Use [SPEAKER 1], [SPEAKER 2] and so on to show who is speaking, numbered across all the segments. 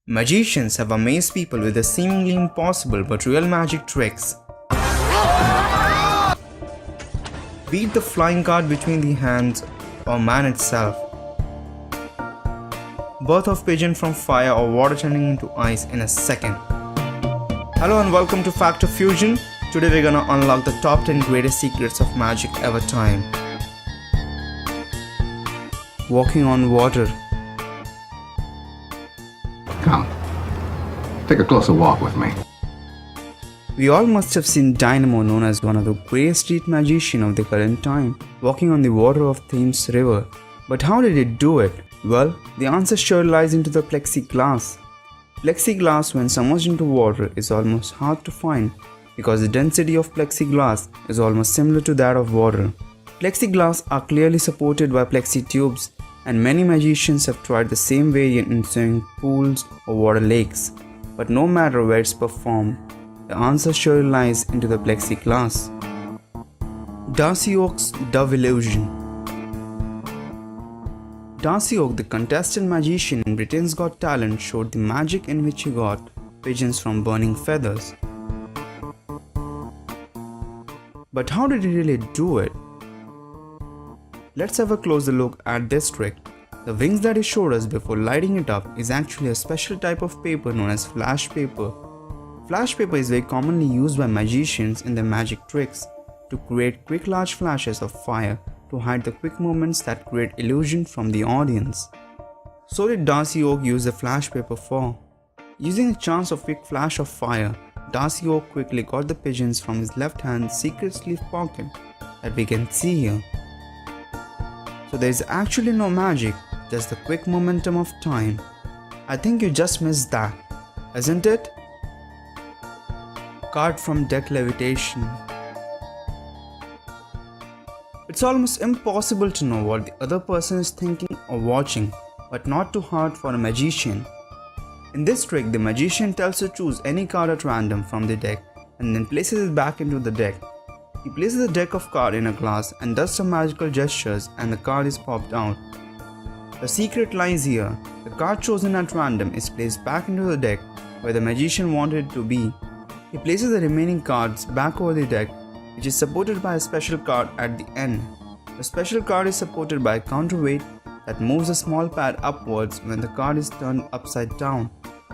[SPEAKER 1] Magicians have amazed people with the seemingly impossible but real magic tricks. Be it the flying card between the hands or man itself. Birth of pigeon from fire or water turning into ice in a second. Hello and welcome to Factor Fusion. Today we're gonna unlock the top 10 greatest secrets of magic ever time. Walking on water.
[SPEAKER 2] Come, take a closer walk with me.
[SPEAKER 1] We all must have seen Dynamo, known as one of the greatest street magicians of the current time, walking on the water of Thames River. But how did it do it? Well, the answer sure lies into the plexiglass. Plexiglass, when submerged into water, is almost hard to find because the density of plexiglass is almost similar to that of water. Plexiglass are clearly supported by plexi tubes, and many magicians have tried the same variant in swimming pools or water lakes. But no matter where it's performed, the answer sure lies into the plexiglass. Darcy Oak's Dove Illusion. Darcy Oak, the contestant magician in Britain's Got Talent, showed the magic in which he got pigeons from burning feathers. But how did he really do it? Let's have a closer look at this trick. The wings that he showed us before lighting it up is actually a special type of paper known as flash paper. Flash paper is very commonly used by magicians in their magic tricks to create quick large flashes of fire to hide the quick movements that create illusion from the audience. So did Darcy Oak use the flash paper for? Using a chance of quick flash of fire, Darcy Oak quickly got the pigeons from his left hand's secret sleeve pocket that we can see here. So there is actually no magic, just the quick momentum of time. I think you just missed that, isn't it? Card from deck levitation. It's almost impossible to know what the other person is thinking or watching, but not too hard for a magician. In this trick, the magician tells to choose any card at random from the deck and then places it back into the deck. He places the deck of cards in a glass and does some magical gestures and the card is popped out. The secret lies here. The card chosen at random is placed back into the deck where the magician wanted it to be. He places the remaining cards back over the deck, which is supported by a special card at the end. The special card is supported by a counterweight that moves a small pad upwards when the card is turned upside down.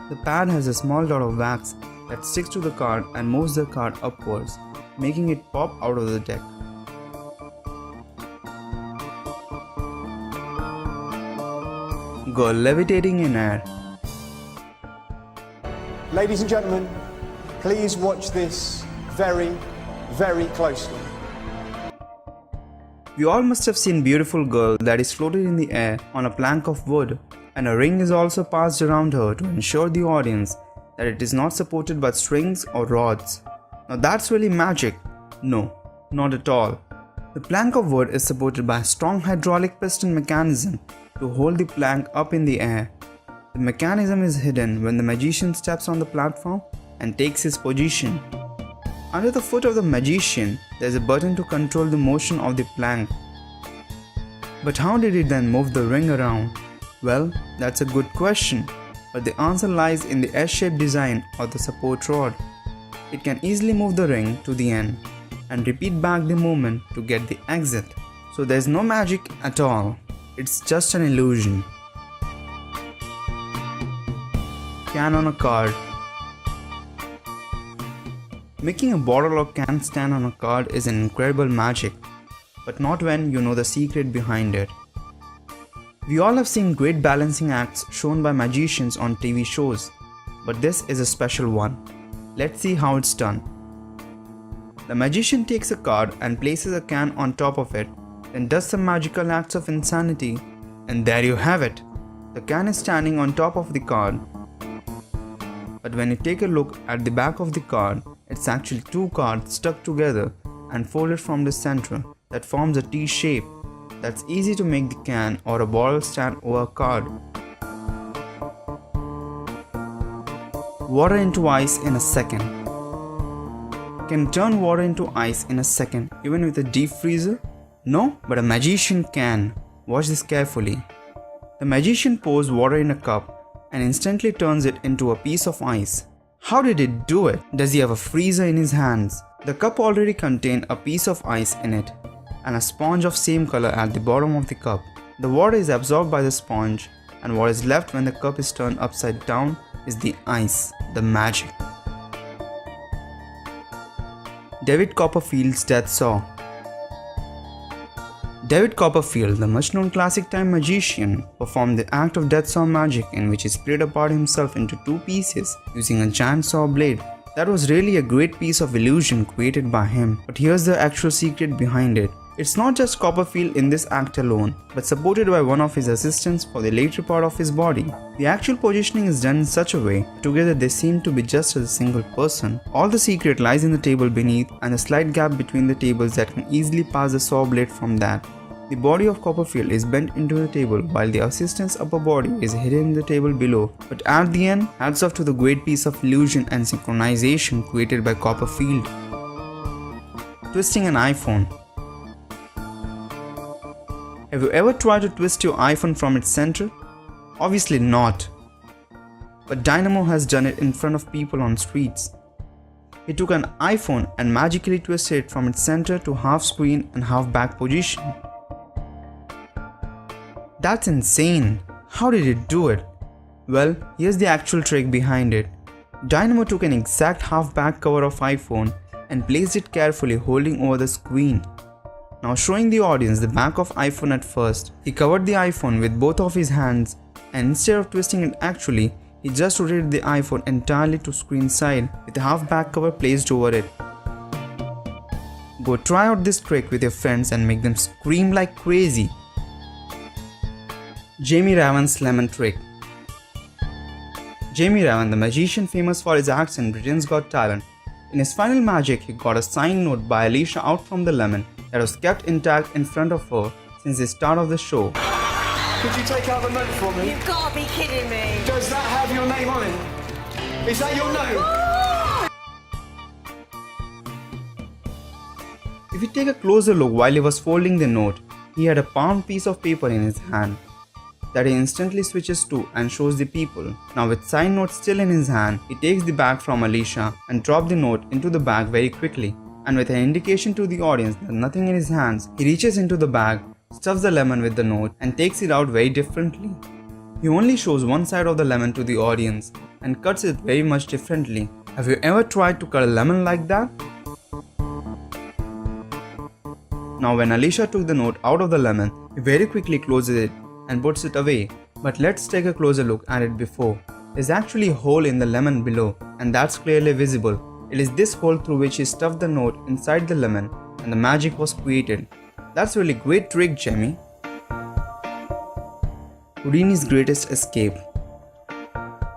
[SPEAKER 1] The pad has a small dot of wax that sticks to the card and moves the card upwards, making it pop out of the deck. Girl levitating in air.
[SPEAKER 3] Ladies and gentlemen, please watch this very closely.
[SPEAKER 1] We all must have seen a beautiful girl that is floated in the air on a plank of wood, and a ring is also passed around her to ensure the audience that it is not supported by strings or rods. Now that's really magic. No, not at all. The plank of wood is supported by a strong hydraulic piston mechanism to hold the plank up in the air. The mechanism is hidden when the magician steps on the platform and takes his position. Under the foot of the magician, there is a button to control the motion of the plank. But how did he then move the ring around? Well, that's a good question, but the answer lies in the S-shaped design of the support rod. It can easily move the ring to the end and repeat back the movement to get the exit. So there's no magic at all. It's just an illusion. Can on a card. Making a bottle or can stand on a card is an incredible magic, but not when you know the secret behind it. We all have seen great balancing acts shown by magicians on TV shows, but this is a special one. Let's see how it's done. The magician takes a card and places a can on top of it, then does some magical acts of insanity, and there you have it. The can is standing on top of the card. But when you take a look at the back of the card, it's actually two cards stuck together and folded from the center that forms a T shape. That's easy to make the can or a bottle stand over a card. Water into ice in a second. Can turn water into ice in a second even with a deep freezer? No, but a magician can. Watch this carefully. The magician pours water in a cup and instantly turns it into a piece of ice. How did it do it? Does he have a freezer in his hands? The cup already contained a piece of ice in it and a sponge of same color at the bottom of the cup. The water is absorbed by the sponge, and what is left when the cup is turned upside down is the ice, the magic. David Copperfield's Death Saw. David Copperfield, the much-known classic time magician, performed the act of death saw magic in which he split apart himself into two pieces using a giant saw blade. That was really a great piece of illusion created by him, but here's the actual secret behind it. It's not just Copperfield in this act alone, but supported by one of his assistants for the later part of his body. The actual positioning is done in such a way, together they seem to be just as a single person. All the secret lies in the table beneath and a slight gap between the tables that can easily pass the saw blade from that. The body of Copperfield is bent into the table while the assistant's upper body is hidden in the table below. But at the end, hats off to the great piece of illusion and synchronization created by Copperfield. Twisting an iPhone. Have you ever tried to twist your iPhone from its center? Obviously not. But Dynamo has done it in front of people on streets. He took an iPhone and magically twisted it from its center to half screen and half back position. That's insane. How did it do it? Well, here's the actual trick behind it. Dynamo took an exact half back cover of iPhone and placed it carefully holding over the screen. Now showing the audience the back of iPhone at first, he covered the iPhone with both of his hands and instead of twisting it actually, he just rotated the iPhone entirely to screen side with the half back cover placed over it. Go try out this trick with your friends and make them scream like crazy. Jamie Raven's Lemon Trick. Jamie Raven, the magician famous for his acts in Britain's Got Talent, in his final magic he got a signed note by Alicia out from the lemon that was kept intact in front of her since the start of the show.
[SPEAKER 3] Could you take out the note for me?
[SPEAKER 4] You've got to be kidding me.
[SPEAKER 3] Does that have your name on it? Is that your note?
[SPEAKER 1] If you take a closer look while he was folding the note, he had a palm piece of paper in his hand that he instantly switches to and shows the people. Now with signed note still in his hand, he takes the bag from Alicia and drops the note into the bag very quickly. And with an indication to the audience that nothing in his hands, he reaches into the bag, stuffs the lemon with the note and takes it out very differently. He only shows one side of the lemon to the audience and cuts it very much differently. Have you ever tried to cut a lemon like that? Now when Alicia took the note out of the lemon, he very quickly closes it and puts it away. But let's take a closer look at it before. There's actually a hole in the lemon below and that's clearly visible. It is this hole through which he stuffed the note inside the lemon and the magic was created. That's really great trick, Jamie. Houdini's Greatest Escape.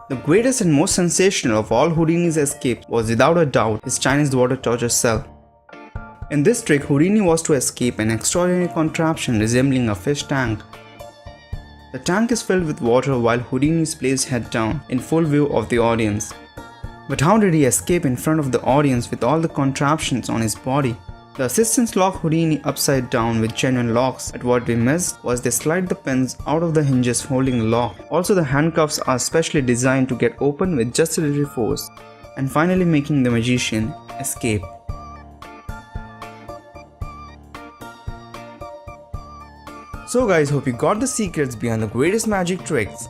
[SPEAKER 1] The greatest and most sensational of all Houdini's escapes was without a doubt his Chinese water torture cell. In this trick, Houdini was to escape an extraordinary contraption resembling a fish tank. The tank is filled with water while Houdini is placed head down in full view of the audience. But how did he escape in front of the audience with all the contraptions on his body? The assistants lock Houdini upside down with genuine locks, but what we missed was they slide the pins out of the hinges holding the lock. Also the handcuffs are specially designed to get open with just a little force, and finally making the magician escape. So guys, hope you got the secrets behind the greatest magic tricks.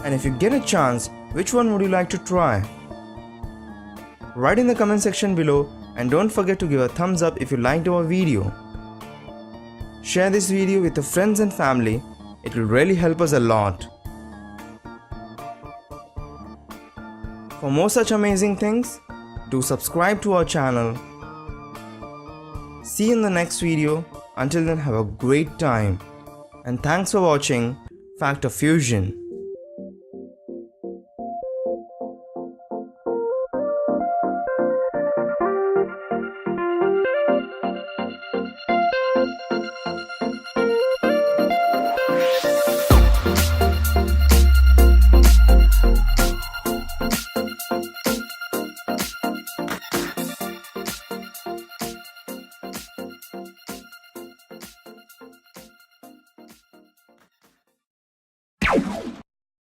[SPEAKER 1] And if you get a chance, which one would you like to try? Write in the comment section below and don't forget to give a thumbs up if you liked our video. Share this video with your friends and family, it will really help us a lot. For more such amazing things, do subscribe to our channel. See you in the next video. Until then, have a great time. And thanks for watching Fact or Fusion.